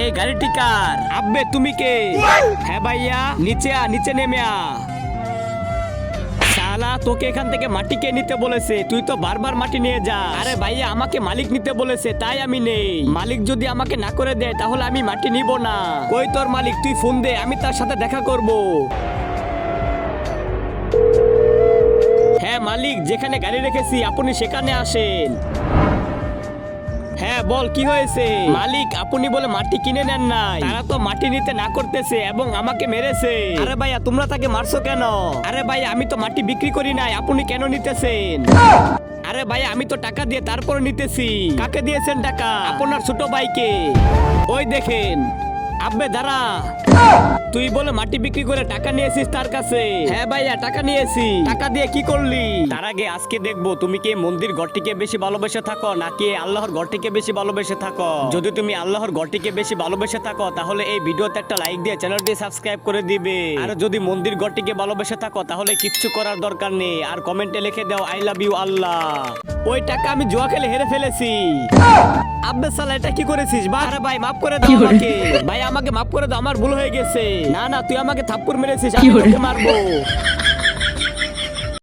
এই গাড়িটি কার? আব্বে তুমি কে? হ্যাঁ ভাইয়া, নিচে নেমে আ। শালা তোকে এখান থেকে মাটি কে নিতে বলেছে? তুই তো বারবার মাটি নিয়ে যা। আরে ভাইয়া, আমাকে মালিক নিতে বলেছে তাই আমি নেই। মালিক যদি আমাকে না করে দেয় তাহলে আমি মাটি নিব না। কই তোর মালিক? তুই ফোন দে, আমি তার সাথে দেখা করব। হ্যাঁ মালিক, যেখানে গাড়ি রেখেছি আপনি সেখানে আসেন। হ্যাঁ বল, কি হয়েছে? মালিক, আপনি বলে মাটি কিনে নেন নাই, তারা তো মাটি নিতে না করতেছে এবং আমাকে মেরেছে। আরে ভাইয়া, তোমরা তাকে মারছো কেন? আরে ভাই, আমি তো মাটি বিক্রি করি নাই, আপনি কেন নিতেছেন? আরে ভাই, আমি তো টাকা দিয়ে তারপর নিতেছি। কাকে দিয়েছেন টাকা? আপনার ছোট ভাইকে। ওই দেখেন। আব্বে দাঁড়া, তুই বলে মাটি বিক্রি করে টাকা নিয়েছিস তার কাছে? হ্যাঁ ভাইয়া, টাকা নিয়েছি। টাকা দিয়ে কি করলি? তার আগে আজকে দেখবো তুমি কি মন্দির ঘরটিকে বেশি ভালোবেসে থাকো নাকি আল্লাহর ঘরটিকে বেশি ভালোবেসে থাকো। যদি তুমি আল্লাহর ঘরটিকে বেশি ভালোবেসে থাকো তাহলে এই ভিডিওতে একটা লাইক দিয়ে চ্যানেলটি সাবস্ক্রাইব করে দিবে। আর যদি মন্দির ঘরটিকে ভালোবেসে থাকো তাহলে কিচ্ছু করার দরকার নেই, আর কমেন্টে লিখে দাও আই লাভ ইউ আল্লাহ। ওই টাকা আমি জুয়া খেলে হেরে ফেলেছি। আব্বে সালা, এটা কি করেছিস? আরে ভাই, মাফ করে দাও আমাকে। ভাই আমাকে মাফ করে দাও, আমার ভুল হয়ে গেছে। না না, তুই আমাকে থাপ্পড় মেরেছিস, আমি তোকে মারবো।